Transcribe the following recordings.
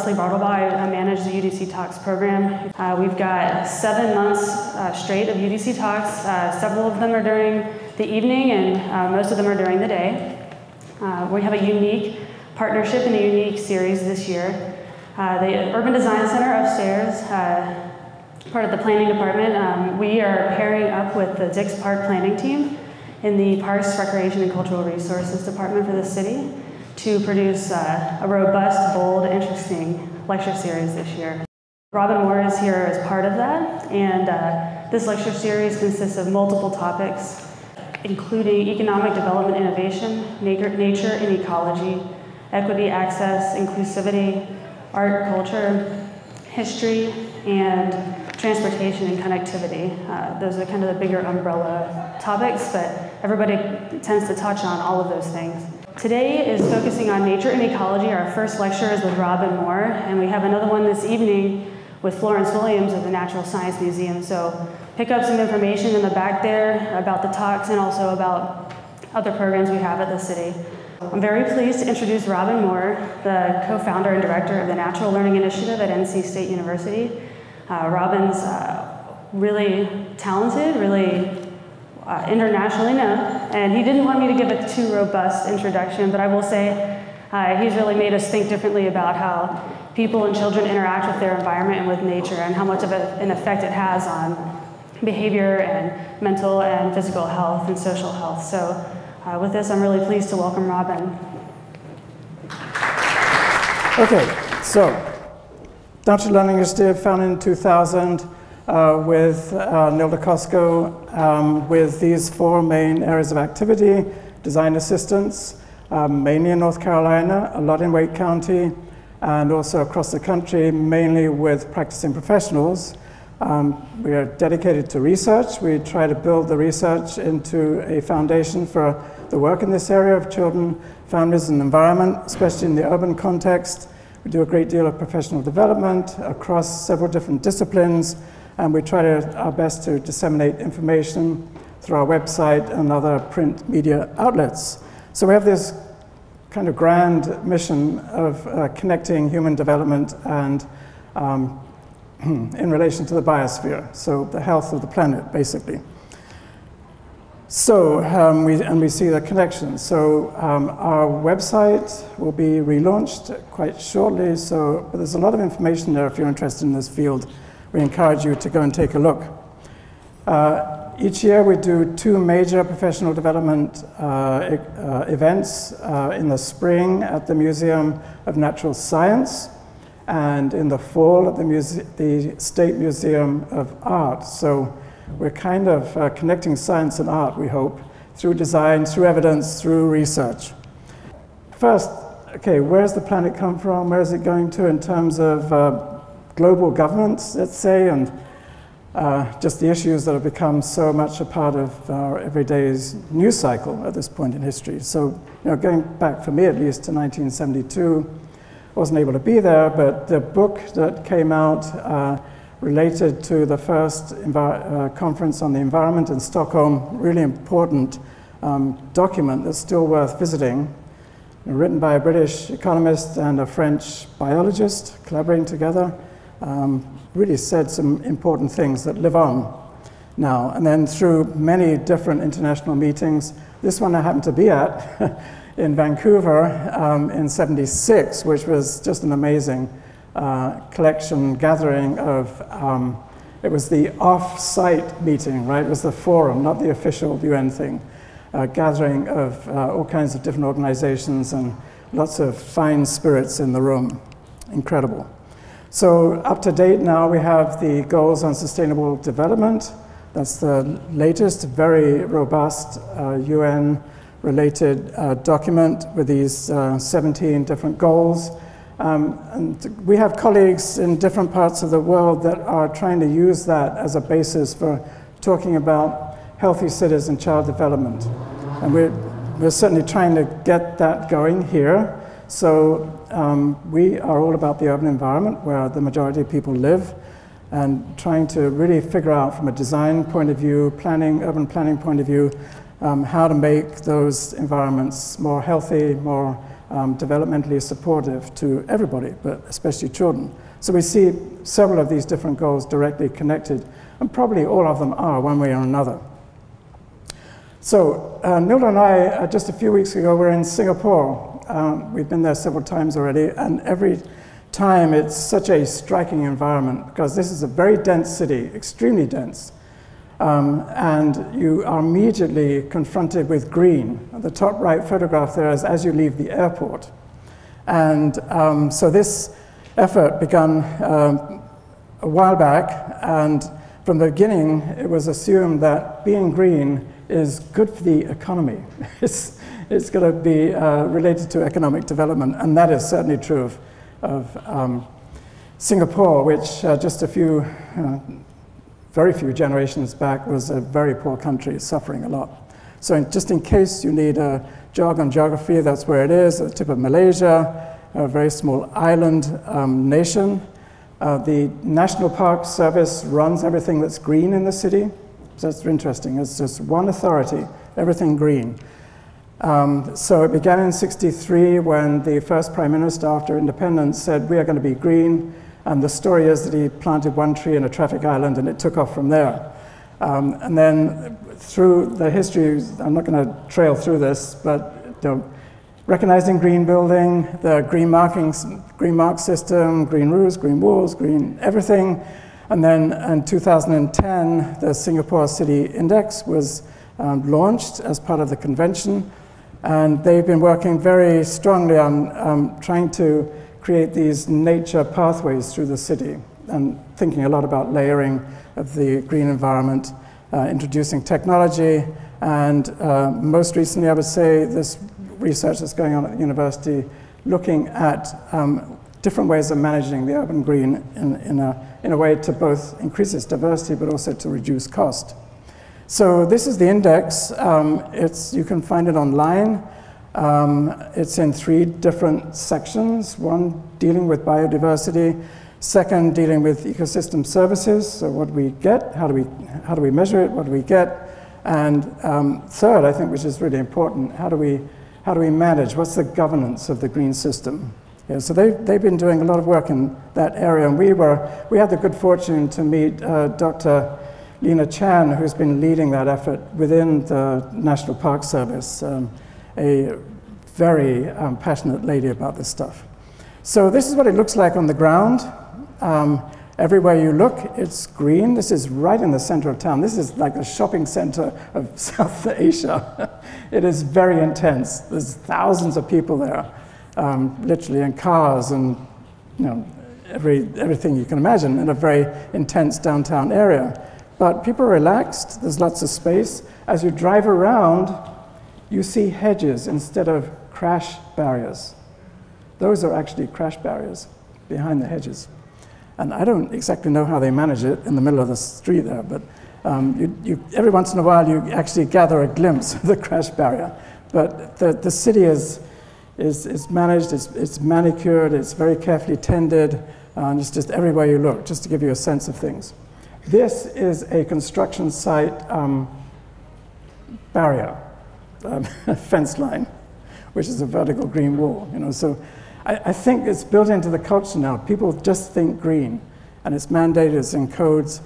Leslie Bartlebaugh. I manage the UDC Talks program. We've got 7 months straight of UDC Talks. Several of them are during the evening, and most of them are during the day. We have a unique partnership and a unique series this year. The Urban Design Center upstairs, part of the planning department, we are pairing up with the Dix Park planning team in the Parks, Recreation, and Cultural Resources Department for the city to produce a robust, bold, interesting lecture series this year. Robin Moore is here as part of that, and this lecture series consists of multiple topics, including economic development innovation, nature and ecology, equity, access, inclusivity, art, culture, history, and transportation and connectivity. Those are kind of the bigger umbrella topics, but everybody tends to touch on all of those things. Today is focusing on nature and ecology. Our first lecture is with Robin Moore, and we have another one this evening with Florence Williams of the Natural Science Museum. So pick up some information in the back there about the talks and also about other programs we have at the city. I'm very pleased to introduce Robin Moore, the co-founder and director of the Natural Learning Initiative at NC State University. Robin's really talented, really internationally known, and he didn't want me to give a too robust introduction, but I will say he's really made us think differently about how people and children interact with their environment and with nature, and how much of an effect it has on behavior and mental and physical health and social health. So with this, I'm really pleased to welcome Robin. Okay, so Natural Learning Initiative founded in 2000 with Nilda Costco with these 4 main areas of activity: design assistance, mainly in North Carolina, a lot in Wake County, and also across the country, mainly with practicing professionals. We are dedicated to research. We try to build the research into a foundation for the work in this area of children, families, and environment, especially in the urban context. We do a great deal of professional development across several different disciplines, and we try our best to disseminate information through our website and other print media outlets. So we have this kind of grand mission of connecting human development and in relation to the biosphere, so the health of the planet, basically. So, we see the connection. So our website will be relaunched quite shortly, but there's a lot of information there if you're interested in this field. We encourage you to go and take a look. Each year we do 2 major professional development events in the spring at the Museum of Natural Science, and in the fall at the State Museum of Art. So we're kind of connecting science and art, we hope, through design, through evidence, through research. First, okay, where's the planet come from? Where is it going to in terms of global governance, let's say, and just the issues that have become so much a part of our everyday news cycle at this point in history. So, going back for me at least to 1972, I wasn't able to be there, but the book that came out related to the first conference on the environment in Stockholm, really important document that's still worth visiting, written by a British economist and a French biologist collaborating together, really said some important things that live on now. And then through many different international meetings, this one I happened to be at in Vancouver in '76, which was just an amazing gathering of, it was the off-site meeting, right? It was the forum, not the official UN thing. Gathering of all kinds of different organizations and lots of fine spirits in the room. Incredible. So up to date now we have the Goals on Sustainable Development. That's the latest, very robust UN-related document with these 17 different goals. And we have colleagues in different parts of the world that are trying to use that as a basis for talking about healthy cities and child development. And we're certainly trying to get that going here. So we are all about the urban environment where the majority of people live, and trying to really figure out from a design point of view, urban planning point of view, how to make those environments more healthy, more developmentally supportive to everybody, but especially children. So we see several of these different goals directly connected, and probably all of them are one way or another. So Nilda and I, just a few weeks ago, were in Singapore. We've been there several times already, and every time it's such a striking environment, because this is a very dense city, extremely dense. And you are immediately confronted with green. The top right photograph there is as you leave the airport. And so this effort began a while back, and from the beginning it was assumed that being green is good for the economy. It's going to be related to economic development, and that is certainly true of Singapore, which just a few very few generations back was a very poor country, suffering a lot. So just in case you need a jog on geography, that's where it is, at the tip of Malaysia, a very small island nation. The National Park Service runs everything that's green in the city. So that's interesting. It's just one authority, everything green. So it began in '63 when the first Prime Minister after independence said, we are going to be green. And the story is that he planted one tree in a traffic island and it took off from there. And then through the history, I'm not going to trail through this, but recognizing green building, the green markings, green mark system, green roofs, green walls, green everything. And then in 2010, the Singapore City Index was launched as part of the convention. And they've been working very strongly on trying to create these nature pathways through the city, and thinking a lot about layering of the green environment, introducing technology, and most recently I would say this research that's going on at the university looking at different ways of managing the urban green in a way to both increase its diversity but also to reduce cost. So this is the index. You can find it online. It's in 3 different sections. One dealing with biodiversity, second dealing with ecosystem services. So what do we get? How do we measure it? What do we get? And third, I think, which is really important, how do we manage? What's the governance of the green system? Yeah, so they've been doing a lot of work in that area, and we had the good fortune to meet Dr. Lena Chan, who's been leading that effort within the National Park Service. A very passionate lady about this stuff. So this is what it looks like on the ground. Everywhere you look, it's green. This is right in the center of town. This is like the shopping center of South Asia. It is very intense. There's thousands of people there, literally in cars and everything you can imagine in a very intense downtown area. But people are relaxed. There's lots of space. As you drive around, you see hedges instead of crash barriers. Those are actually crash barriers behind the hedges. And I don't exactly know how they manage it in the middle of the street there, but every once in a while you actually gather a glimpse of the crash barrier. But the city is managed, it's manicured, it's very carefully tended, and it's just everywhere you look, just to give you a sense of things. This is a construction site barrier. Fence line, which is a vertical green wall. So I think it's built into the culture now. People just think green, and it's mandated, it's in codes.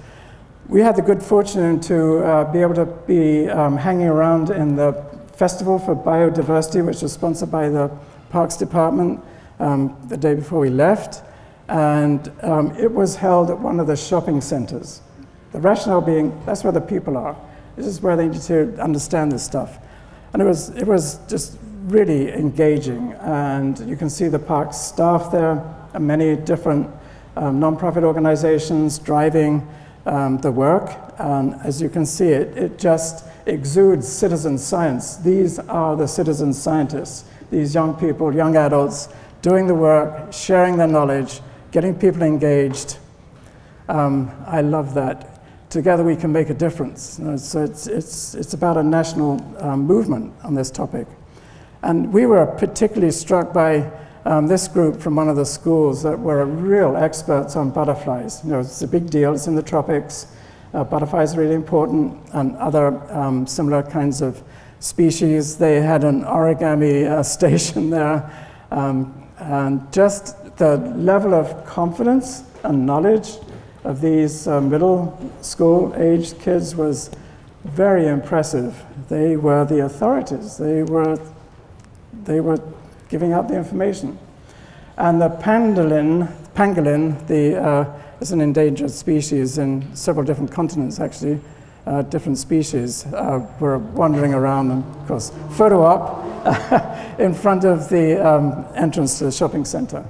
We had the good fortune to be able to be hanging around in the Festival for Biodiversity, which was sponsored by the Parks Department the day before we left, and it was held at one of the shopping centers. The rationale being, that's where the people are. This is where they need to understand this stuff. And it was just really engaging, and you can see the park's staff there, and many different non-profit organizations driving the work. And as you can see, it just exudes citizen science. These are the citizen scientists, these young people, young adults, doing the work, sharing their knowledge, getting people engaged. I love that. Together we can make a difference. So it's about a national movement on this topic. And we were particularly struck by this group from one of the schools that were real experts on butterflies. It's a big deal, it's in the tropics. Butterflies are really important, and other similar kinds of species. They had an origami station there, And just the level of confidence and knowledge of these middle school aged kids was very impressive. They were the authorities. They were giving out the information. And the pangolin, is an endangered species in several different continents, actually. Different species were wandering around and, of course, photo op in front of the entrance to the shopping center.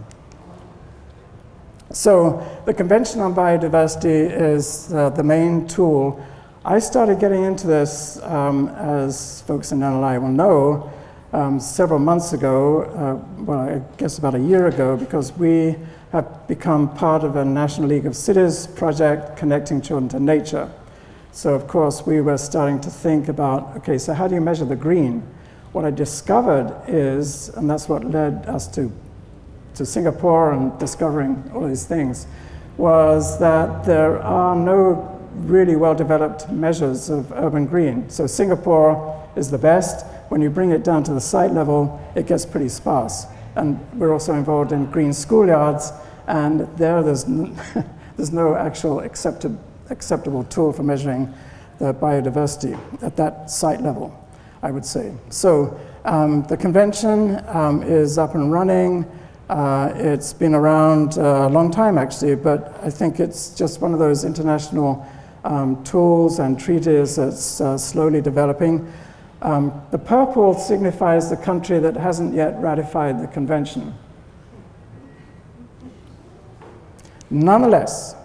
So the Convention on Biodiversity is the main tool. I started getting into this, as folks in NLI will know, several months ago, well, I guess about a year ago, because we have become part of a National League of Cities project connecting children to nature. So, of course, we were starting to think about, okay, so how do you measure the green? What I discovered is, and that's what led us to Singapore and discovering all these things, was that there are no really well-developed measures of urban green. So Singapore is the best. When you bring it down to the site level, it gets pretty sparse. And we're also involved in green schoolyards, and there's no actual acceptable tool for measuring the biodiversity at that site level, I would say. So the convention is up and running. It's been around a long time, actually, but I think it's just one of those international tools and treaties that's slowly developing. The purple signifies the country that hasn't yet ratified the convention. Nonetheless,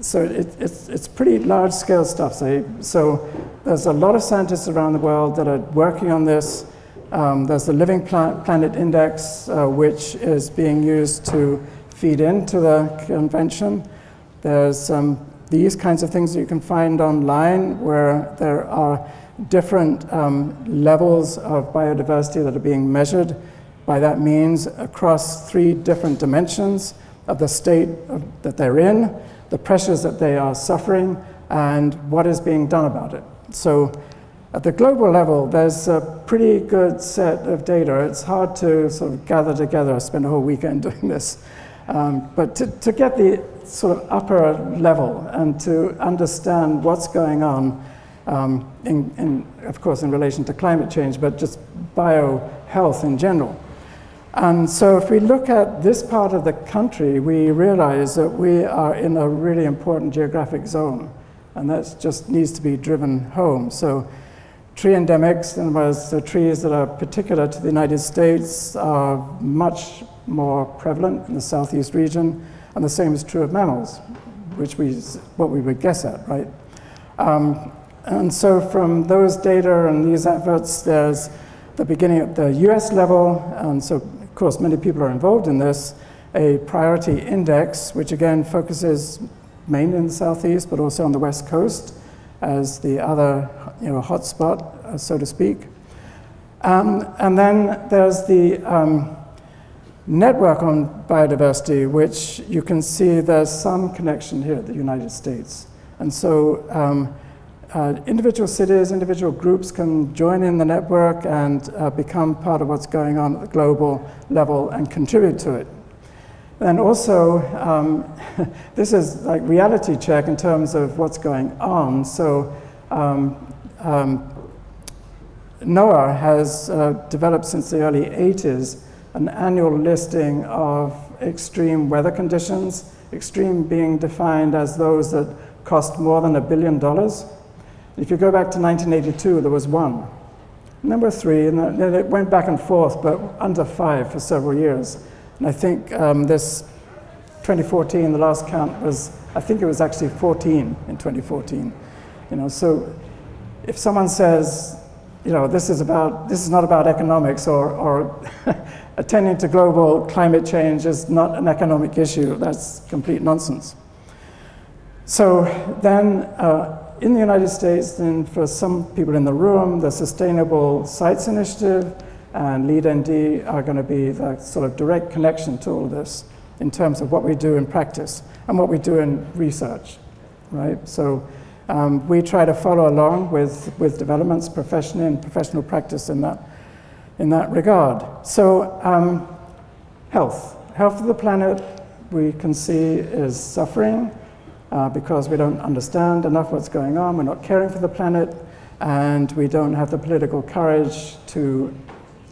so it's pretty large-scale stuff. So there's a lot of scientists around the world that are working on this. There's the Living Planet Index, which is being used to feed into the convention. There's these kinds of things that you can find online where there are different levels of biodiversity that are being measured by that means across 3 different dimensions of the state that they're in, the pressures that they are suffering, and what is being done about it. So at the global level, there's a pretty good set of data. It's hard to sort of gather together. I spent a whole weekend doing this. But to get the sort of upper level and to understand what's going on, of course, in relation to climate change, but just biohealth in general. And so if we look at this part of the country, we realize that we are in a really important geographic zone, and that just needs to be driven home. So tree endemics, in other words, the trees that are particular to the United States, are much more prevalent in the southeast region, and the same is true of mammals, which what we would guess at, right? And so from those data and these efforts, there's the beginning at the US level, and so of course many people are involved in this, a priority index, which again focuses mainly in the southeast, but also on the west coast as the other hotspot, so to speak. And then there's the network on biodiversity, which you can see there's some connection here at the United States. And so individual cities, individual groups can join in the network and become part of what's going on at the global level and contribute to it. And also, this is like reality check in terms of what's going on. So NOAA has developed since the early 80s an annual listing of extreme weather conditions, extreme being defined as those that cost more than $1 billion. If you go back to 1982, there was 1. Number 3, and then it went back and forth, but under 5 for several years. And I think this 2014, the last count was, I think it was actually 14 in 2014. So if someone says, this is not about economics, or attending to global climate change is not an economic issue, that's complete nonsense. So then, in the United States, then for some people in the room, the Sustainable Sites Initiative and LEAD-ND are going to be the sort of direct connection to all of this in terms of what we do in practice and what we do in research, right? So We try to follow along with developments professionally and professional practice in that regard. So health of the planet, we can see, is suffering because we don't understand enough what's going on. We're not caring for the planet, and we don't have the political courage to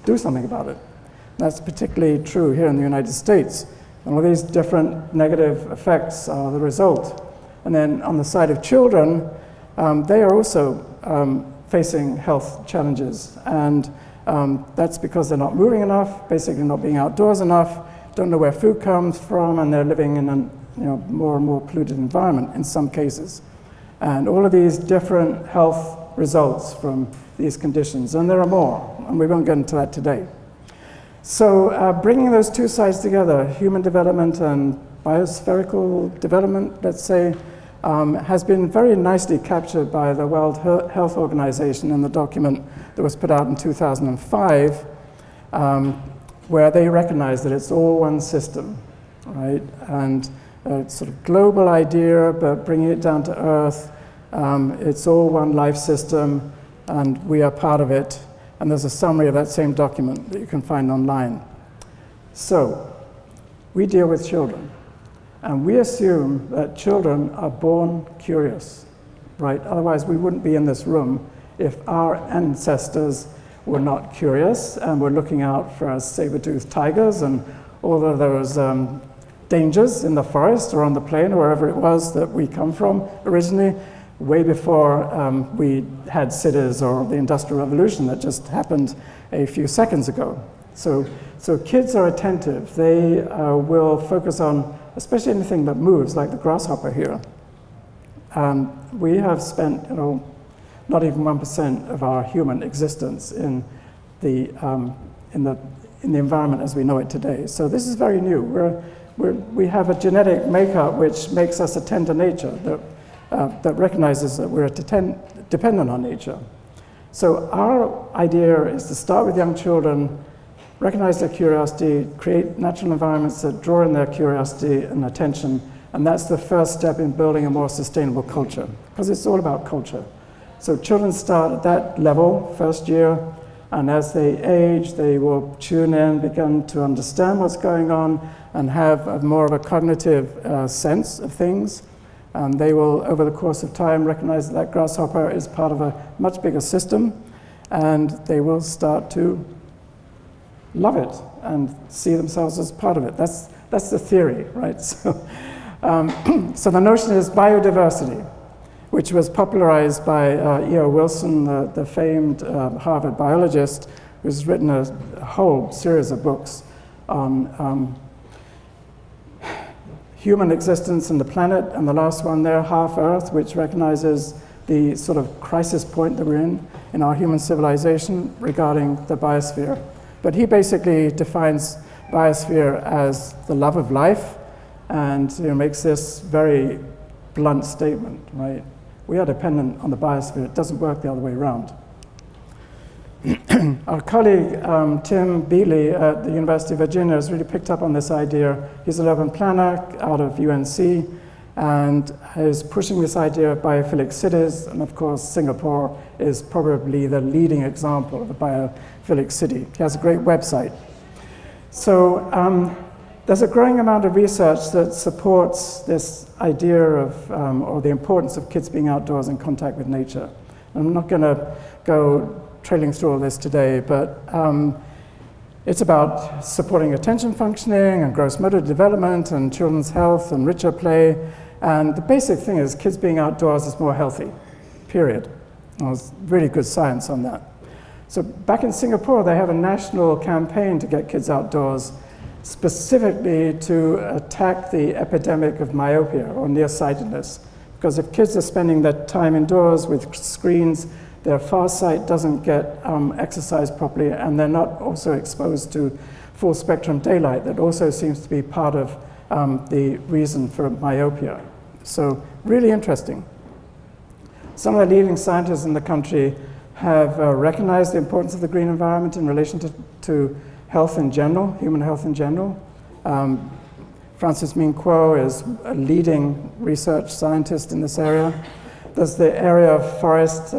do something about it. That's particularly true here in the United States. And all these different negative effects are the result. And then on the side of children, they are also facing health challenges. And that's because they're not moving enough, basically not being outdoors enough, don't know where food comes from, and they're living in a more and more polluted environment in some cases. And all of these different health results from these conditions, and there are more, and we won't get into that today. So bringing those two sides together, human development and biospherical development, let's say, has been very nicely captured by the World Health Organization in the document that was put out in 2005, where they recognize that it's all one system, right? And it's sort of global idea, but bringing it down to earth, it's all one life system, and we are part of it. And there's a summary of that same document that you can find online. So, we deal with children, and we assume that children are born curious, right? Otherwise, we wouldn't be in this room if our ancestors were not curious and were looking out for saber-toothed tigers and all of those dangers in the forest or on the plain or wherever it was that we come from originally, way before we had cities or the Industrial Revolution that just happened a few seconds ago. So kids are attentive. They will focus on, especially anything that moves, like the grasshopper here. We have spent, not even 1% of our human existence in the environment as we know it today. So this is very new. We have a genetic makeup which makes us attend to nature, that recognizes that we're dependent on nature. So our idea is to start with young children, recognize their curiosity, create natural environments that draw in their curiosity and attention, and that's the first step in building a more sustainable culture, because it's all about culture. So children start at that level, first year, and as they age, they will tune in, begin to understand what's going on, and have more of a cognitive sense of things. And they will, over the course of time, recognize that grasshopper is part of a much bigger system, and they will start to love it and see themselves as part of it. That's the theory, right? So, so the notion is biodiversity, which was popularized by E.O. Wilson, the famed Harvard biologist, who's written a whole series of books on human existence on the planet, and the last one there, Half Earth, which recognizes the sort of crisis point that we're in our human civilization regarding the biosphere. But he basically defines biosphere as the love of life, and makes this very blunt statement, right? We are dependent on the biosphere. It doesn't work the other way around. Our colleague, Tim Bealey at the University of Virginia, has really picked up on this idea. He's an urban planner out of UNC, and is pushing this idea of biophilic cities. And of course, Singapore is probably the leading example of a biophilic city. He has a great website. So there's a growing amount of research that supports this idea of, or the importance of kids being outdoors in contact with nature. I'm not going to go trailing through all this today, but it's about supporting attention functioning and gross motor development and children's health and richer play. And the basic thing is kids being outdoors is more healthy, period. There's really good science on that. So back in Singapore, they have a national campaign to get kids outdoors, specifically to attack the epidemic of myopia or nearsightedness. Because if kids are spending their time indoors with screens, their far sight doesn't get exercised properly, and they're not also exposed to full spectrum daylight. That also seems to be part of the reason for myopia. So really interesting. Some of the leading scientists in the country have recognized the importance of the green environment in relation to health in general, human health in general. Francis Min Kuo is a leading research scientist in this area. There's the area of forest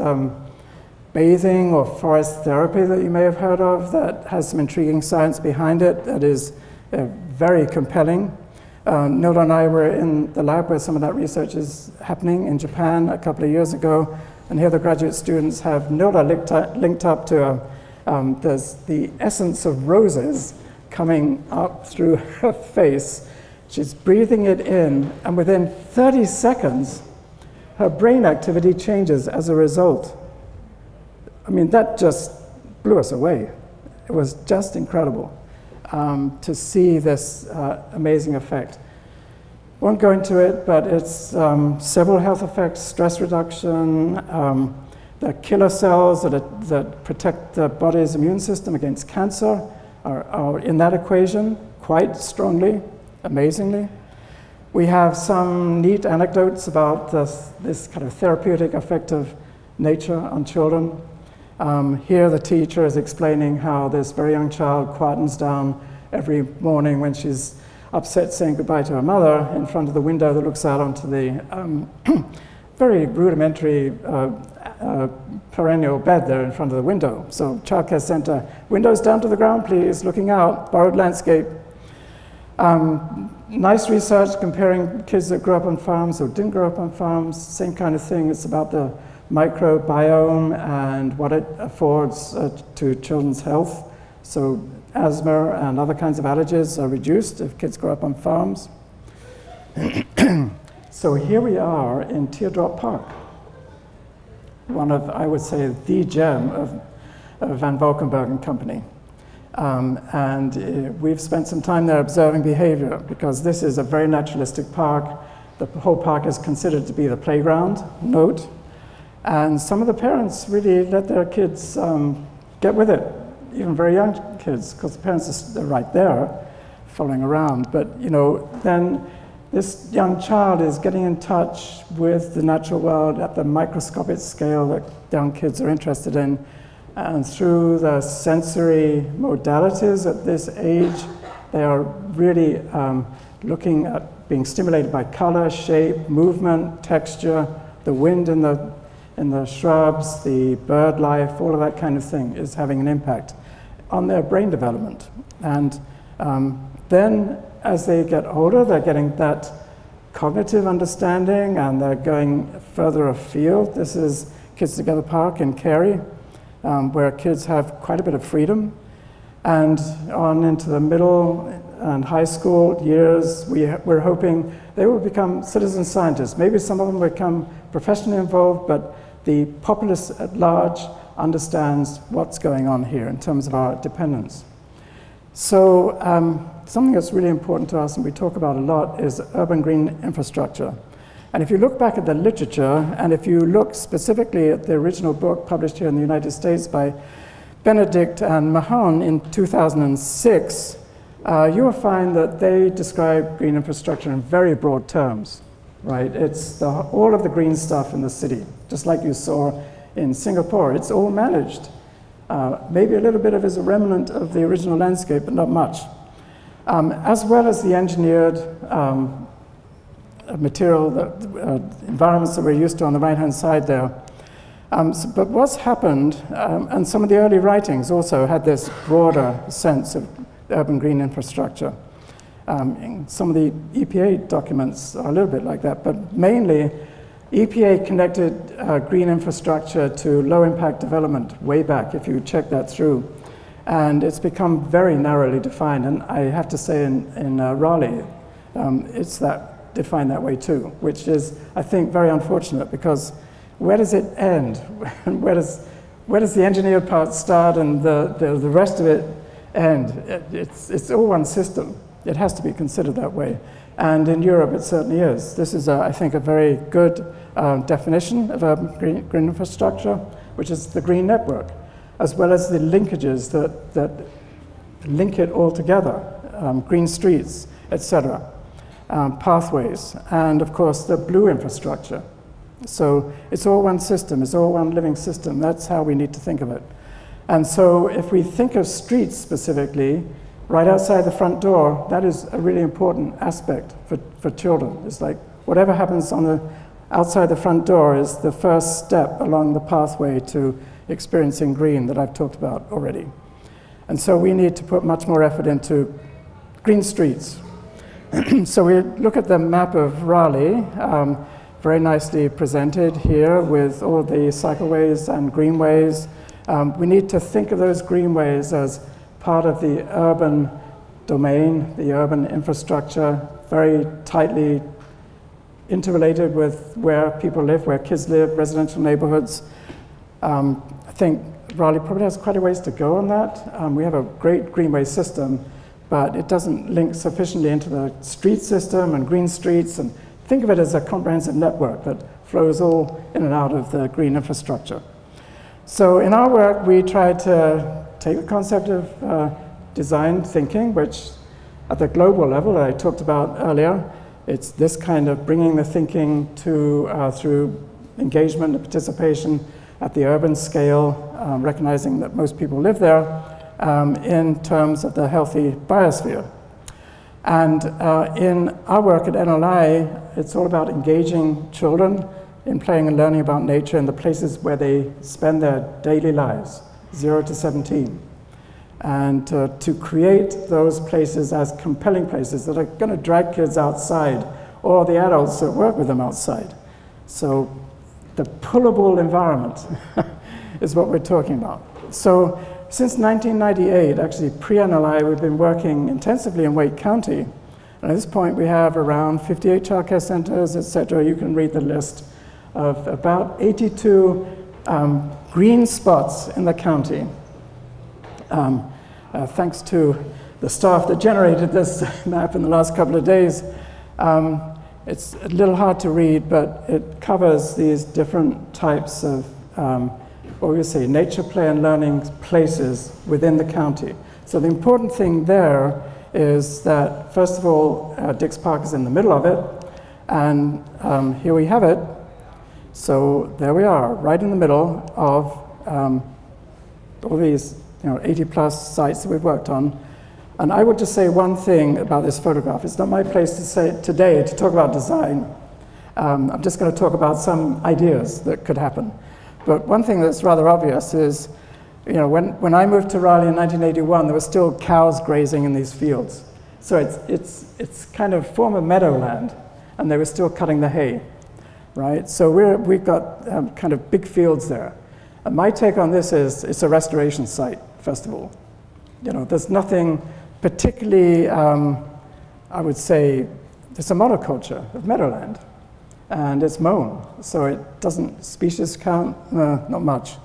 bathing or forest therapy that you may have heard of that has some intriguing science behind it that is very compelling. Nola and I were in the lab where some of that research is happening in Japan a couple of years ago, and here the graduate students have Nola linked up to there's the essence of roses coming up through her face. She's breathing it in, and within 30 seconds, her brain activity changes as a result. I mean, that just blew us away. It was just incredible to see this amazing effect. Won't go into it, but it's several health effects: stress reduction, the killer cells that protect the body's immune system against cancer are in that equation quite strongly, amazingly. We have some neat anecdotes about this kind of therapeutic effect of nature on children. Here the teacher is explaining how this very young child quietens down every morning when she's upset saying goodbye to her mother in front of the window that looks out onto the very rudimentary perennial bed there in front of the window. So childcare center, windows down to the ground please, looking out, borrowed landscape. Nice research comparing kids that grew up on farms or didn't grow up on farms, same kind of thing. It's about the microbiome and what it affords to children's health. So asthma and other kinds of allergies are reduced if kids grow up on farms. So here we are in Teardrop Park, one of, I would say, the gem of Van Valkenburg and Company. We've spent some time there observing behavior because this is a very naturalistic park. The whole park is considered to be the playground, note. And some of the parents really let their kids get with it, even very young kids, because the parents are right there following around. But, you know, then this young child is getting in touch with the natural world at the microscopic scale that young kids are interested in. And through the sensory modalities at this age, they are really looking at being stimulated by color, shape, movement, texture, the wind in the shrubs, the bird life, all of that kind of thing is having an impact on their brain development. And then as they get older, they're getting that cognitive understanding and they're going further afield. This is Kids Together Park in Cary, where kids have quite a bit of freedom. And on into the middle and high school years, we're hoping they will become citizen scientists. Maybe some of them will become professionally involved, but the populace at large understands what's going on here in terms of our dependence. So something that's really important to us and we talk about a lot is urban green infrastructure. And if you look back at the literature, and if you look specifically at the original book published here in the United States by Benedict and Mahon in 2006, you will find that they describe green infrastructure in very broad terms, right? It's all of the green stuff in the city, just like you saw in Singapore. It's all managed. Maybe a little bit of it is a remnant of the original landscape, but not much. As well as the engineered material, environments that we're used to on the right-hand side there. But what's happened, and some of the early writings also had this broader sense of urban green infrastructure. Some of the EPA documents are a little bit like that, but mainly EPA connected green infrastructure to low-impact development way back, if you check that through. And it's become very narrowly defined, and I have to say in Raleigh, it's defined that way too, which is, I think, very unfortunate, because where does it end? where does the engineered part start and the rest of it end? It's all one system. It has to be considered that way. And in Europe, it certainly is. This is, I think, a very good definition of urban green infrastructure, which is the green network, as well as the linkages that link it all together, green streets, etc., pathways, and of course the blue infrastructure. So it's all one system, it's all one living system. That's how we need to think of it. And so if we think of streets specifically, right outside the front door, that is a really important aspect for children. It's like whatever happens on outside the front door is the first step along the pathway to experiencing green that I've talked about already. And so we need to put much more effort into green streets. So we look at the map of Raleigh, very nicely presented here with all the cycleways and greenways. We need to think of those greenways as part of the urban domain, the urban infrastructure, very tightly interrelated with where people live, where kids live, residential neighborhoods. I think Raleigh probably has quite a ways to go on that. We have a great greenway system, but it doesn't link sufficiently into the street system and green streets, and think of it as a comprehensive network that flows all in and out of the green infrastructure. So in our work, we try to take the concept of design thinking, which at the global level that I talked about earlier, it's this kind of bringing the thinking to through engagement and participation at the urban scale, recognizing that most people live there, in terms of the healthy biosphere. And in our work at NLI, it's all about engaging children in playing and learning about nature in the places where they spend their daily lives, 0 to 17. And to create those places as compelling places that are going to drag kids outside, or the adults that work with them outside. So the pullable environment is what we're talking about. So since 1998, actually pre-NLI, we've been working intensively in Wake County. And at this point, we have around 58 childcare centers, et cetera. You can read the list of about 82 green spots in the county. Thanks to the staff that generated this map in the last couple of days. It's a little hard to read, but it covers these different types of what we say, nature, play, and learning places within the county. So the important thing there is that, first of all, Dix Park is in the middle of it, and here we have it. So there we are, right in the middle of all these 80-plus sites that we've worked on. And I would just say one thing about this photograph. It's not my place to say today to talk about design. I'm just going to talk about some ideas that could happen. But one thing that's rather obvious is, when I moved to Raleigh in 1981, there were still cows grazing in these fields. So it's kind of former meadowland, and they were still cutting the hay, right? So we've got kind of big fields there. And my take on this is it's a restoration site, first of all. There's nothing particularly, I would say, there's a monoculture of meadowland. And it's mown, so it doesn't species count, not much.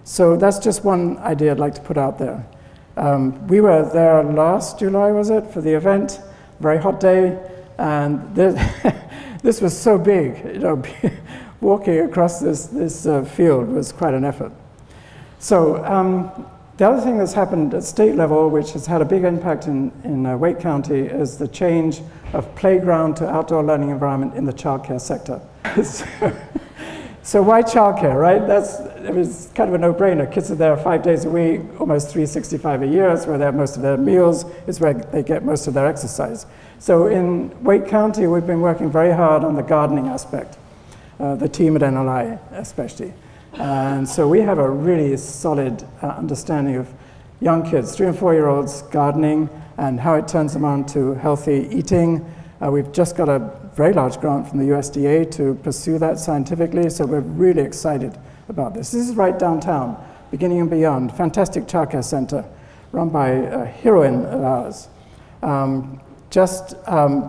So that's just one idea I'd like to put out there. We were there last July, was it, for the event, very hot day, and this was so big, walking across this field was quite an effort. So the other thing that's happened at state level, which has had a big impact in Wake County, is the change of playground to outdoor learning environment in the childcare sector. So why childcare, right? It was kind of a no-brainer. Kids are there 5 days a week, almost 365 a year. It's where they have most of their meals. It's where they get most of their exercise. So in Wake County, we've been working very hard on the gardening aspect, the team at NLI especially. And so we have a really solid understanding of young kids, 3- and 4-year-olds gardening and how it turns them on to healthy eating. We've just got a very large grant from the USDA to pursue that scientifically, so we're really excited about this. This is right downtown, Beginning and Beyond, fantastic childcare center run by a heroine of ours.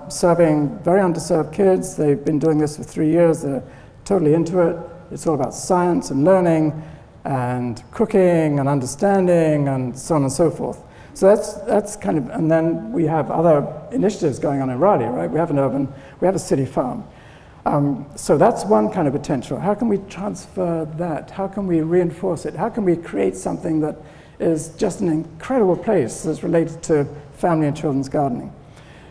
Serving very underserved kids. They've been doing this for 3 years. They're totally into it. It's all about science and learning and cooking and understanding and so on and so forth. So that's kind of, and then we have other initiatives going on in Raleigh, right? We have a city farm. So that's one kind of potential. How can we transfer that? How can we reinforce it? How can we create something that is just an incredible place that's related to family and children's gardening?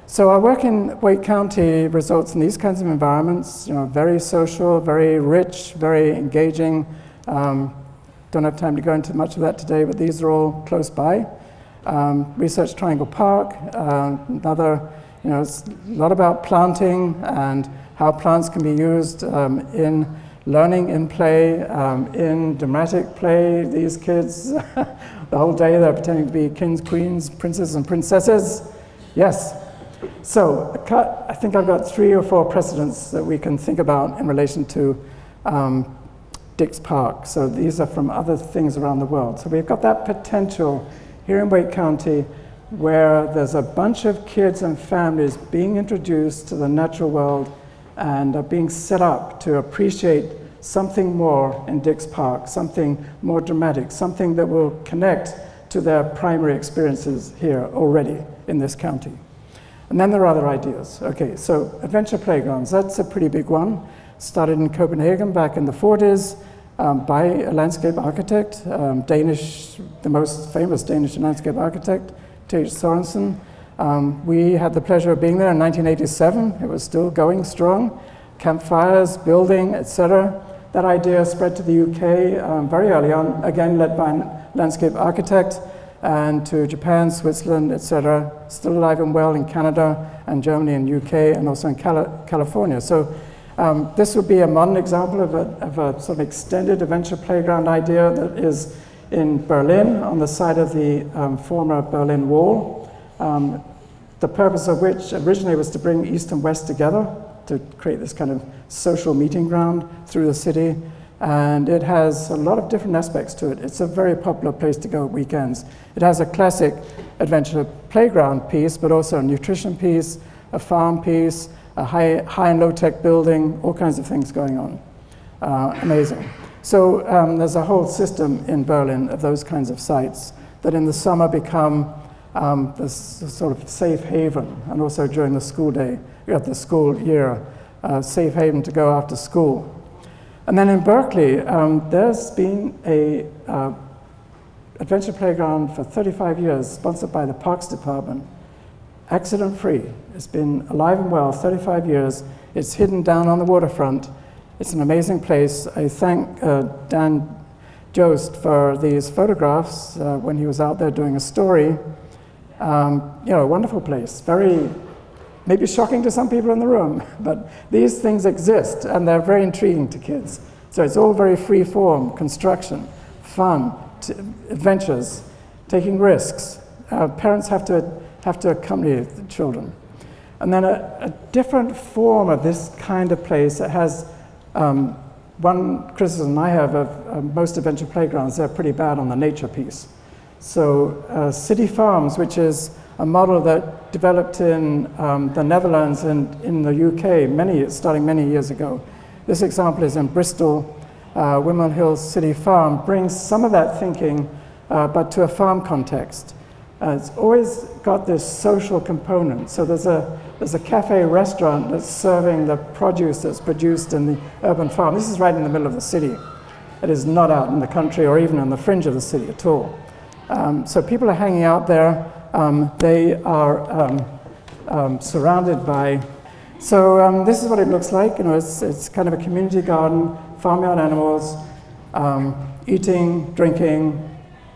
So our work in Wake County results in these kinds of environments, very social, very rich, very engaging. Don't have time to go into much of that today, but these are all close by. Research Triangle Park, it's a lot about planting and how plants can be used in learning, in play, in dramatic play. These kids, the whole day they're pretending to be kings, queens, princes, and princesses. Yes. So I think I've got 3 or 4 precedents that we can think about in relation to Dix Park. So these are from other things around the world. So we've got that potential here in Wake County where there's a bunch of kids and families being introduced to the natural world and are being set up to appreciate something more in Dix Park, something more dramatic, something that will connect to their primary experiences here already in this county. And then there are other ideas. Okay, so adventure playgrounds, that's a pretty big one. Started in Copenhagen back in the 40s by a landscape architect, the most famous Danish landscape architect, Tage Sørensen. We had the pleasure of being there in 1987. It was still going strong. Campfires, building, etc. That idea spread to the UK very early on, again led by a landscape architect, and to Japan, Switzerland, etc. Still alive and well in Canada and Germany and UK and also in California. So this would be a modern example of a sort of extended adventure playground idea that is in Berlin on the side of the former Berlin Wall. The purpose of which originally was to bring East and West together to create this kind of social meeting ground through the city. And it has a lot of different aspects to it. It's a very popular place to go at weekends. It has a classic adventure playground piece, but also a nutrition piece, a farm piece, a high and low tech building, all kinds of things going on. Amazing. So there's a whole system in Berlin of those kinds of sites that in the summer become this sort of safe haven, and also during the school day, the school year, safe haven to go after school. And then in Berkeley, there's been a adventure playground for 35 years, sponsored by the Parks Department, accident-free. It's been alive and well 35 years. It's hidden down on the waterfront. It's an amazing place. I thank Dan Jost for these photographs when he was out there doing a story. A wonderful place, very, maybe shocking to some people in the room, but these things exist and they're very intriguing to kids. So it's all very free form, construction, fun, adventures, taking risks. Parents have to accompany the children. And then a different form of this kind of place that has one criticism I have of most adventure playgrounds, they're pretty bad on the nature piece. So City Farms, which is a model that developed in the Netherlands and in the UK starting many years ago. This example is in Bristol. Windmill Hills City Farm brings some of that thinking, but to a farm context. It's always got this social component. So there's a cafe restaurant that's serving the produce that's produced in the urban farm. This is right in the middle of the city. It is not out in the country or even on the fringe of the city at all. So people are hanging out there. They are surrounded by, so this is what it looks like. It's kind of a community garden, farmyard animals, eating, drinking,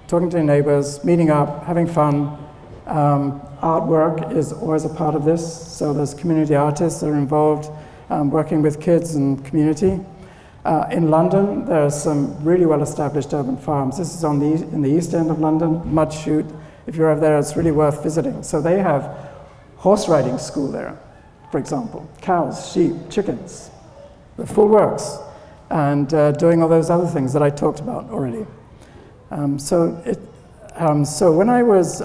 talking to your neighbors, meeting up, having fun. Artwork is always a part of this. So there's community artists that are involved working with kids and community. In London, there are some really well-established urban farms. This is in the East End of London, Mudchute. If you're over there, it's really worth visiting. So they have horse riding school there, for example. Cows, sheep, chickens, the full works. And doing all those other things that I talked about already. So when I was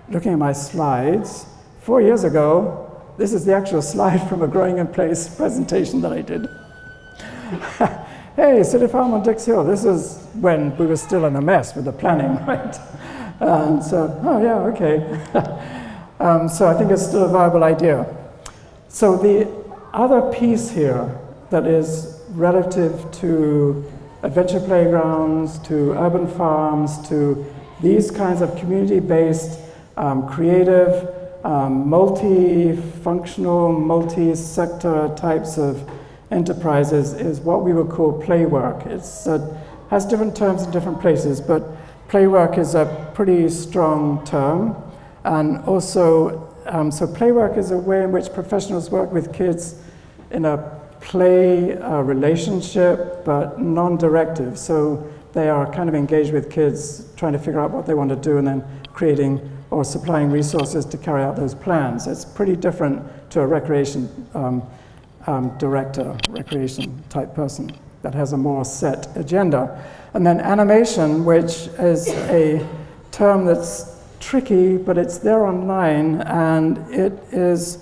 looking at my slides, 4 years ago, this is the actual slide from a Growing in Place presentation that I did. Hey, City Farm on Dix Hill. This is when we were still in a mess with the planning, right? So, oh yeah, okay. So I think it's still a viable idea. So the other piece here that is relative to adventure playgrounds, to urban farms, to these kinds of community-based, creative, multi-functional, multi-sector types of enterprises is what we would call play work. It has different terms in different places, but play work is a pretty strong term. And also So play work is a way in which professionals work with kids in a play relationship, but non-directive. So they are kind of engaged with kids, trying to figure out what they want to do, and then creating or supplying resources to carry out those plans. It's pretty different to a recreation director, recreation type person that has a more set agenda. And then animation, which is a term that's tricky, but it's there online, and it is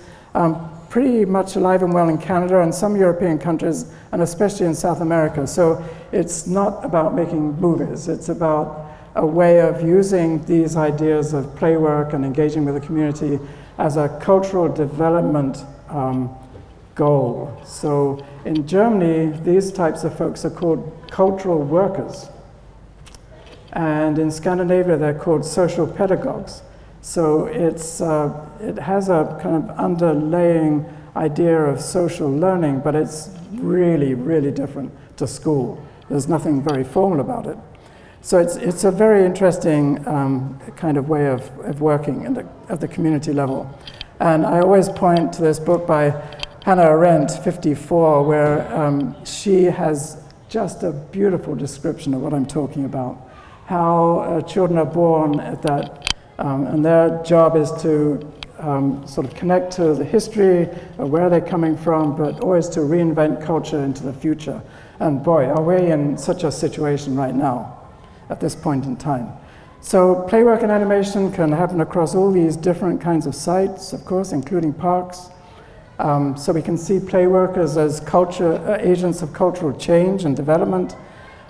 pretty much alive and well in Canada and some European countries, and especially in South America. So it's not about making movies, it's about a way of using these ideas of play work and engaging with the community as a cultural development goal. So in Germany, these types of folks are called cultural workers. And in Scandinavia, they're called social pedagogues. So it has a kind of underlying idea of social learning, but it's really, really different to school. There's nothing very formal about it. So it's a very interesting kind of way of working at the community level. And I always point to this book by Hannah Arendt, 54, where she has just a beautiful description of what I'm talking about. How children are born at that, and their job is to sort of connect to the history of where they're coming from, but always to reinvent culture into the future. And boy, are we in such a situation right now, at this point in time. So play work and animation can happen across all these different kinds of sites, of course, including parks. So we can see play workers as agents of cultural change and development.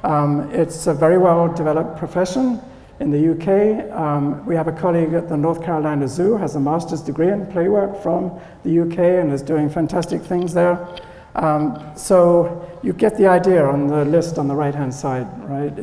It's a very well developed profession in the UK. We have a colleague at the North Carolina Zoo, has a master's degree in play work from the UK and is doing fantastic things there. So you get the idea on the list on the right-hand side, right?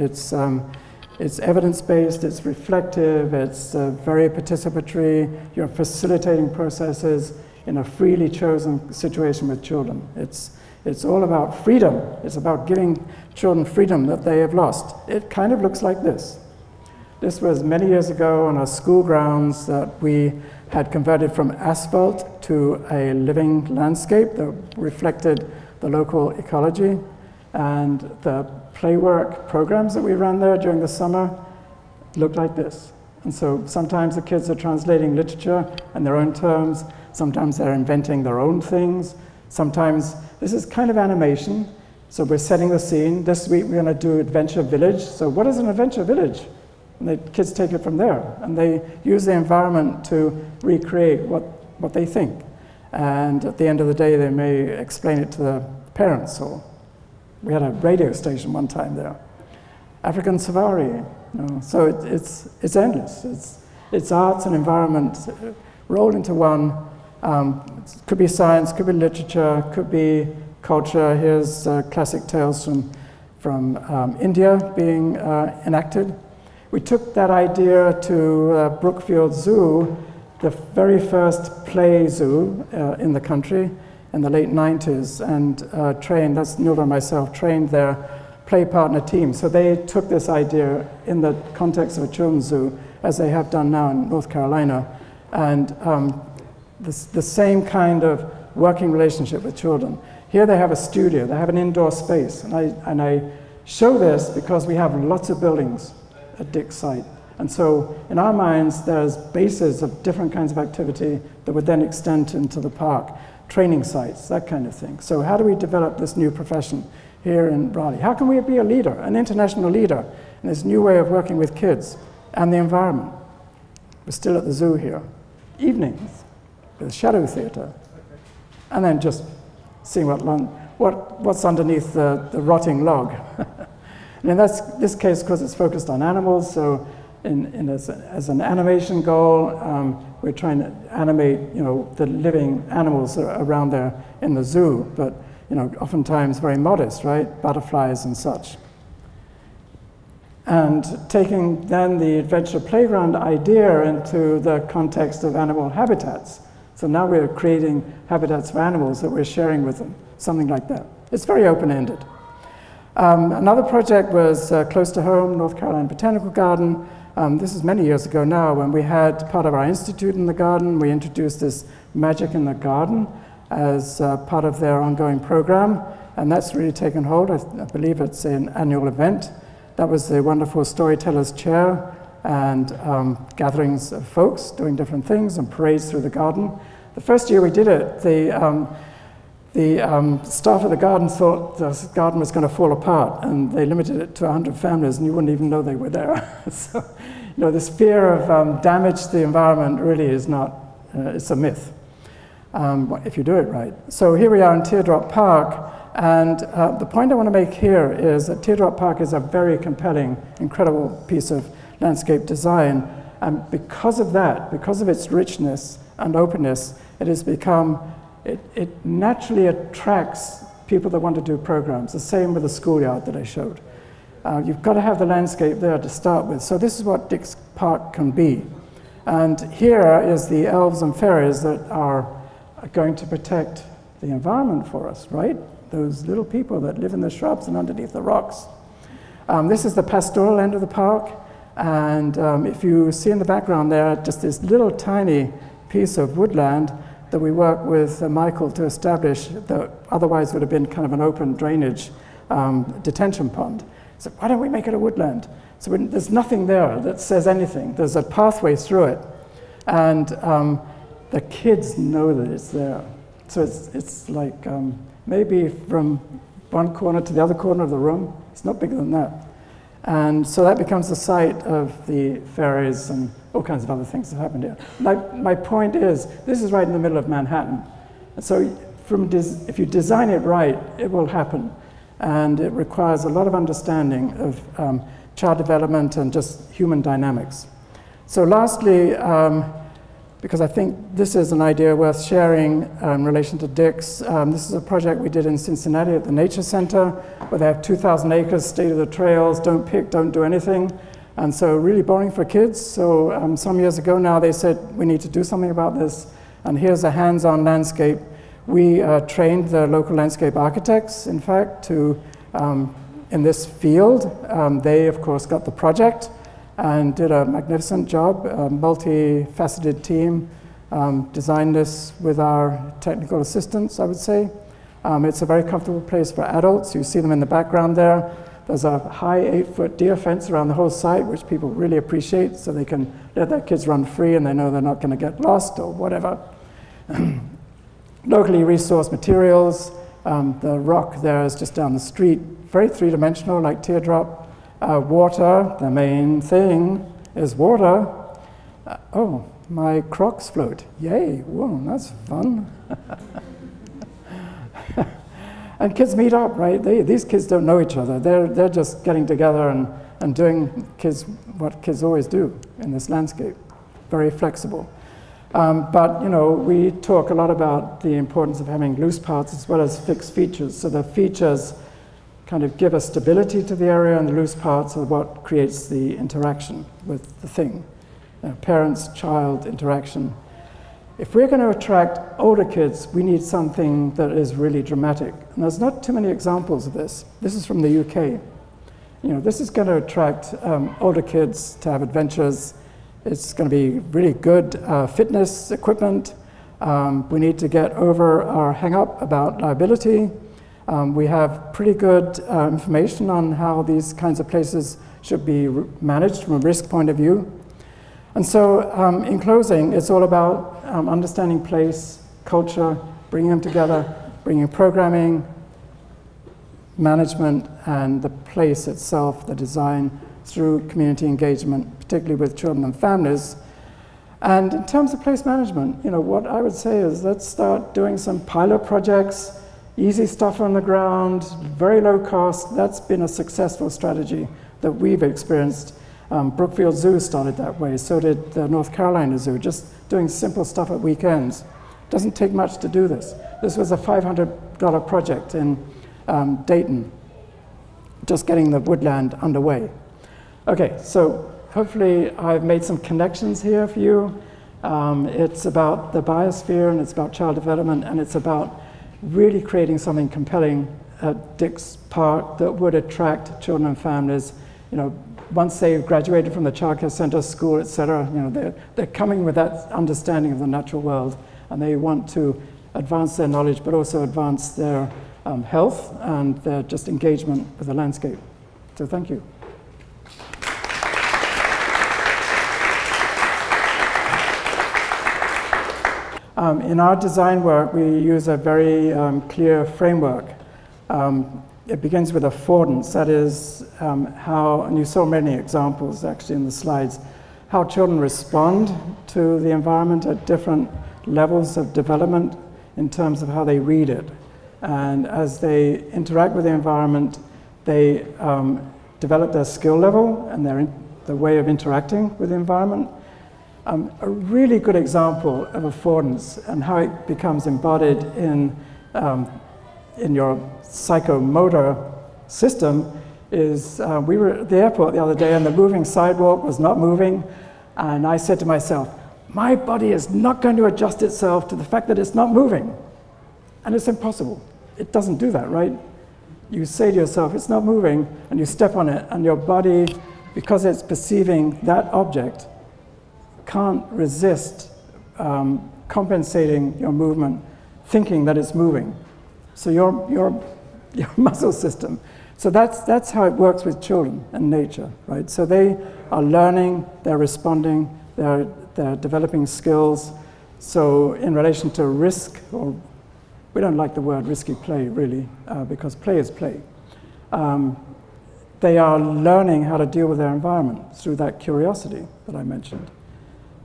It's evidence-based, it's reflective, it's very participatory. You're facilitating processes in a freely chosen situation with children. It's all about freedom. It's about giving children freedom that they have lost. It kind of looks like this. This was many years ago on our school grounds that we had converted from asphalt to a living landscape that reflected the local ecology. And the play work programs that we ran there during the summer looked like this. And so sometimes the kids are translating literature in their own terms. Sometimes they're inventing their own things. Sometimes this is kind of animation. So we're setting the scene. This week we're going to do Adventure Village. So what is an adventure village? And the kids take it from there. And they use the environment to recreate what they think. And at the end of the day, they may explain it to the parents. Or we had a radio station one time there. African safari. You know, so it's endless. It's arts and environment rolled into one. It could be science, could be literature, could be culture. Here's classic tales from India being enacted. We took that idea to Brookfield Zoo, the very first play zoo in the country in the late 90s, and trained, that's Nilda and myself, trained their play partner team. So they took this idea in the context of a children's zoo, as they have done now in North Carolina, and the same kind of working relationship with children. Here they have a studio, they have an indoor space, and I show this because we have lots of buildings at Dix site. And so in our minds, there's bases of different kinds of activity that would then extend into the park, training sites, that kind of thing. So how do we develop this new profession here in Raleigh? How can we be a leader, an international leader, in this new way of working with kids and the environment? We're still at the zoo here. Evenings, with shadow theater. And then just seeing what's underneath the rotting log. And in this case, of course, it's focused on animals, so as an animation goal, we're trying to animate, the living animals around there in the zoo, but, oftentimes very modest, right? Butterflies and such. And taking then the adventure playground idea into the context of animal habitats. So now we're creating habitats for animals that we're sharing with them, something like that. It's very open-ended. Another project was close to home, North Carolina Botanical Garden, This is many years ago now, when we had part of our institute in the garden. We introduced this Magic in the Garden as part of their ongoing program, and that's really taken hold. I believe it's an annual event. That was the wonderful Storyteller's Chair and gatherings of folks doing different things and parades through the garden. The first year we did it, the staff of the garden thought the garden was going to fall apart, and they limited it to 100 families, and you wouldn't even know they were there. So, this fear of damage to the environment really is not, it's a myth, if you do it right. So here we are in Teardrop Park, and the point I want to make here is that Teardrop Park is a very compelling, incredible piece of landscape design, and because of that, because of its richness and openness, it has become, it naturally attracts people that want to do programs. The same with the schoolyard that I showed. You've got to have the landscape there to start with. So this is what Dix Park can be. And here is the elves and fairies that are going to protect the environment for us, right? Those little people that live in the shrubs and underneath the rocks. This is the pastoral end of the park. And if you see in the background there, just this little tiny piece of woodland that we work with Michael to establish that otherwise would have been kind of an open drainage detention pond. So why don't we make it a woodland? So there's nothing there that says anything. There's a pathway through it. And the kids know that it's there. So it's like maybe from one corner to the other corner of the room. It's not bigger than that. And so that becomes the site of the fairies and all kinds of other things that happened here. My point is, this is right in the middle of Manhattan. And so if you design it right, it will happen. And it requires a lot of understanding of child development and just human dynamics. So lastly, because I think this is an idea worth sharing in relation to Dix, this is a project we did in Cincinnati at the Nature Center, where they have 2,000 acres, state of the trails, don't pick, don't do anything. And so really boring for kids. So some years ago now, they said, we need to do something about this. And here's a hands-on landscape. We trained the local landscape architects, in fact, to, in this field. They, of course, got the project and did a magnificent job. A multifaceted team designed this with our technical assistants, I would say. It's a very comfortable place for adults. You see them in the background there. There's a high 8-foot deer fence around the whole site, which people really appreciate, so they can let their kids run free and they know they're not going to get lost or whatever. Locally resourced materials. The rock there is just down the street. Very three-dimensional, like teardrop. Water, the main thing is water. Oh, my Crocs float. Yay, whoa, that's fun. And kids meet up, right? These kids don't know each other. They're just getting together and doing what kids always do in this landscape. Very flexible. But we talk a lot about the importance of having loose parts as well as fixed features. So the features kind of give a stability to the area, and the loose parts are what creates the interaction with the thing. Parents-child interaction. If we're going to attract older kids, we need something that is really dramatic. And there's not too many examples of this. This is from the UK. This is going to attract older kids to have adventures. It's going to be really good fitness equipment. We need to get over our hang-up about liability. We have pretty good information on how these kinds of places should be managed from a risk point of view. And so in closing, it's all about understanding place, culture, bringing them together, bringing programming, management, and the place itself, the design, through community engagement, particularly with children and families. And in terms of place management, what I would say is let's start doing some pilot projects, easy stuff on the ground, very low cost. That's been a successful strategy that we've experienced. Brookfield Zoo started that way, so did the North Carolina Zoo, just doing simple stuff at weekends. Doesn't take much to do this. This was a $500 project in Dayton, just getting the woodland underway. Okay, so hopefully I've made some connections here for you. It's about the biosphere, and it's about child development, and it's about really creating something compelling at Dix Park that would attract children and families, once they've graduated from the childcare center, school, etc., you know, they're coming with that understanding of the natural world, and they want to advance their knowledge, but also advance their health and their just engagement with the landscape. So thank you. In our design work, we use a very clear framework. It begins with affordance. That is how, and you saw many examples actually in the slides, how children respond to the environment at different levels of development in terms of how they read it. And as they interact with the environment, they develop their skill level and the way of interacting with the environment. A really good example of affordance and how it becomes embodied in your psychomotor system is, we were at the airport the other day and the moving sidewalk was not moving, and I said to myself, my body is not going to adjust itself to the fact that it's not moving. And it's impossible. It doesn't do that, right? You say to yourself, it's not moving, and you step on it, and your body, because it's perceiving that object, can't resist compensating your movement, thinking that it's moving. So your muscle system. So that's how it works with children and nature, right? So they are learning, they're responding, they're developing skills. So in relation to risk, or we don't like the word risky play really, because play is play. They are learning how to deal with their environment through that curiosity that I mentioned.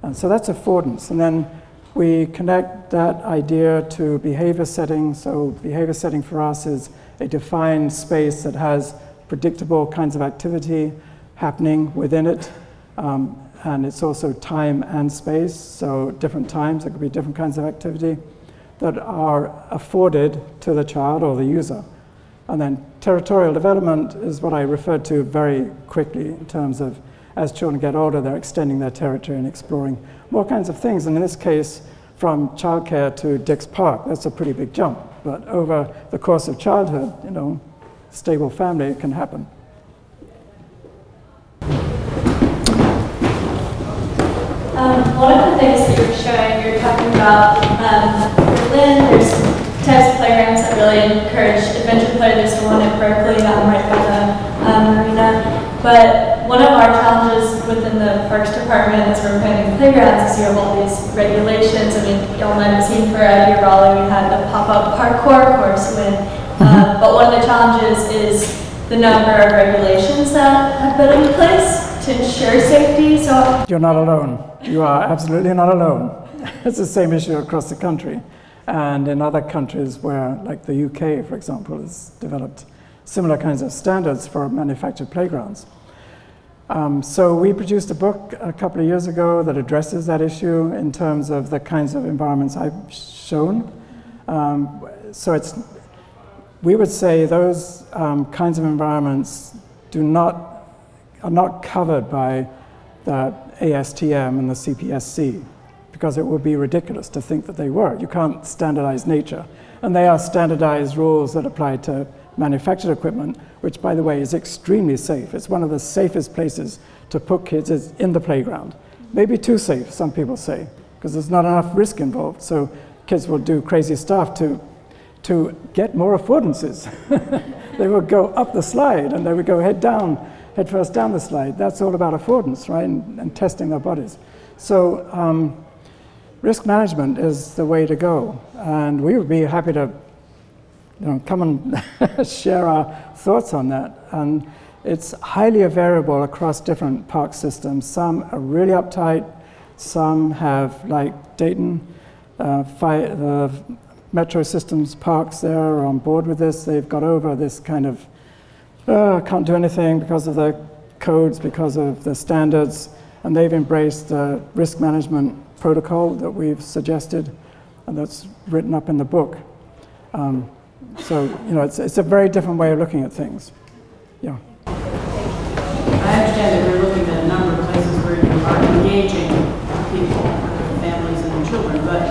And so that's affordance. And then we connect that idea to behavior setting. So behavior setting for us is a defined space that has predictable kinds of activity happening within it. And it's also time and space. So different times, there could be different kinds of activity that are afforded to the child or the user. And then territorial development is what I referred to very quickly in terms of as children get older, they're extending their territory and exploring more kinds of things. And in this case, from childcare to Dix Park, that's a pretty big jump. But over the course of childhood, you know, stable family, it can happen. One of the things that you were showing, you're talking about Berlin, there's types of playgrounds that really encourage adventure play. There's the one at Berkeley, right by the marina. But one of our challenges within the Parks Department as we're planning playgrounds is you have all these regulations. I mean, y'all might have seen for Raleigh, we had the pop-up parkour course win. But one of the challenges is the number of regulations that have been in place to ensure safety. So you're not alone. You are absolutely not alone. It's the same issue across the country. And in other countries where, like the UK, for example, has developed similar kinds of standards for manufactured playgrounds. So we produced a book a couple of years ago that addresses that issue in terms of the kinds of environments I've shown. So we would say those kinds of environments are not covered by the ASTM and the CPSC, because it would be ridiculous to think that they were. You can't standardize nature. And they are standardized rules that apply to manufactured equipment, which, by the way, is extremely safe. It's one of the safest places to put kids is in the playground. Maybe too safe, some people say, because there's not enough risk involved. So kids will do crazy stuff to get more affordances. They will go up the slide, and they would go head first down the slide. That's all about affordance, right, and testing their bodies. So risk management is the way to go. And we would be happy to come and share our thoughts on that. And it's highly variable across different park systems. Some are really uptight. Some have, like Dayton, the Metro Systems parks there are on board with this. They've got over this kind of, can't do anything because of the codes, because of the standards. And they've embraced the risk management protocol that we've suggested, and that's written up in the book. So, it's a very different way of looking at things. Yeah. I understand that we're looking at a number of places where you are engaging people, families and children, but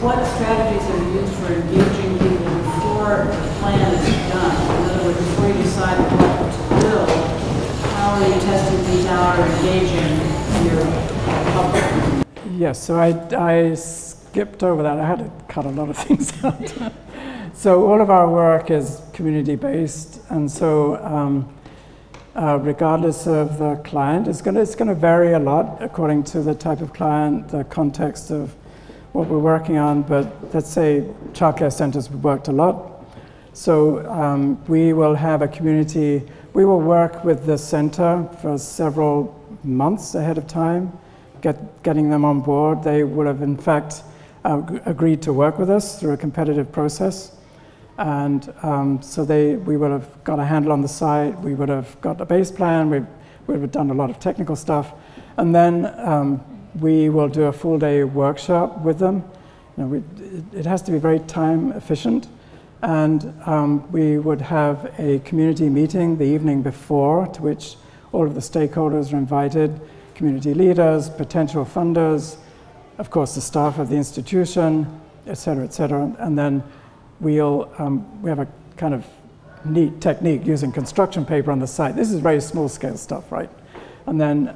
what strategies are used for engaging people before the plan is done? In other words, before you decide what to build, how are you testing the engaging your public? Yes, so I skipped over that. I had to cut a lot of things out. So all of our work is community-based, and so regardless of the client, it's going to vary a lot according to the type of client, the context of what we're working on. But let's say childcare centers, we've worked a lot. So we will have a community. We will work with the center for several months ahead of time, getting them on board. They would have, in fact, agreed to work with us through a competitive process. And so we would have got a handle on the site, we would have got a base plan, we would have done a lot of technical stuff. And then we will do a full day workshop with them. You know, it has to be very time efficient. And we would have a community meeting the evening before, to which all of the stakeholders are invited, community leaders, potential funders, of course the staff of the institution, et cetera, et cetera. And then we have a kind of neat technique using construction paper on the site. This is very small scale stuff, right? And then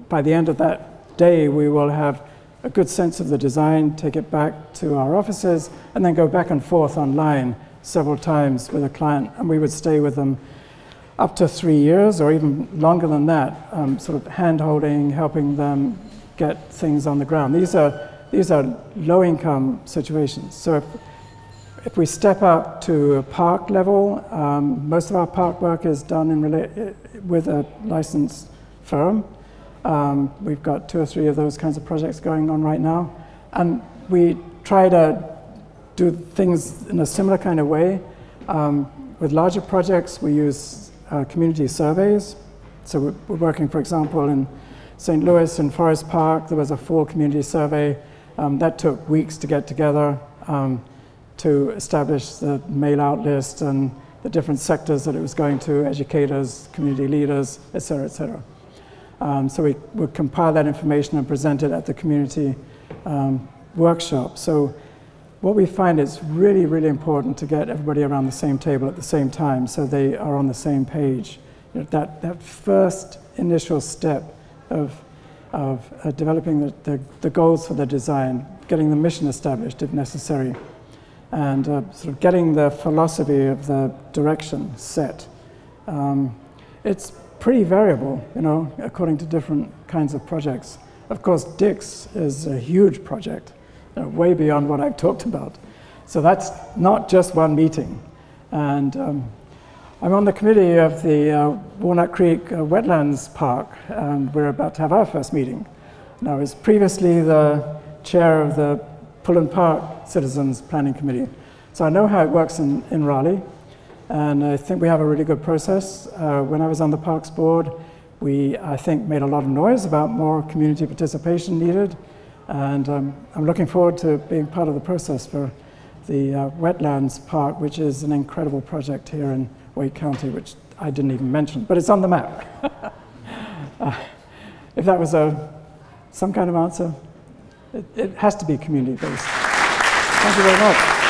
by the end of that day, we will have a good sense of the design, take it back to our offices, and then go back and forth online several times with a client. And we would stay with them up to 3 years or even longer than that, sort of hand-holding, helping them get things on the ground. These are low-income situations. So if we step up to a park level, most of our park work is done with a licensed firm. We've got 2 or 3 of those kinds of projects going on right now. And we try to do things in a similar kind of way. With larger projects, we use community surveys. So we're working, for example, in St. Louis in Forest Park. There was a full community survey. That took weeks to get together to establish the mail-out list and the different sectors that it was going to, educators, community leaders, et cetera, et cetera. So we would compile that information and present it at the community workshop. So what we find is really, really important to get everybody around the same table at the same time so they are on the same page. You know, that first initial step of developing the goals for the design, getting the mission established if necessary, and sort of getting the philosophy of the direction set. It's pretty variable, you know, according to different kinds of projects. Of course, Dix is a huge project, you know, way beyond what I've talked about. So that's not just one meeting. And I'm on the committee of the Walnut Creek Wetlands Park, and we're about to have our first meeting. And I was previously the chair of the Pullen Park Citizens Planning Committee. So I know how it works in Raleigh, and I think we have a really good process. When I was on the Parks Board, we, I think, made a lot of noise about more community participation needed, and I'm looking forward to being part of the process for the Wetlands Park, which is an incredible project here in Wake County, which I didn't even mention, but it's on the map. If that was some kind of answer, it has to be community-based. Thank you very much.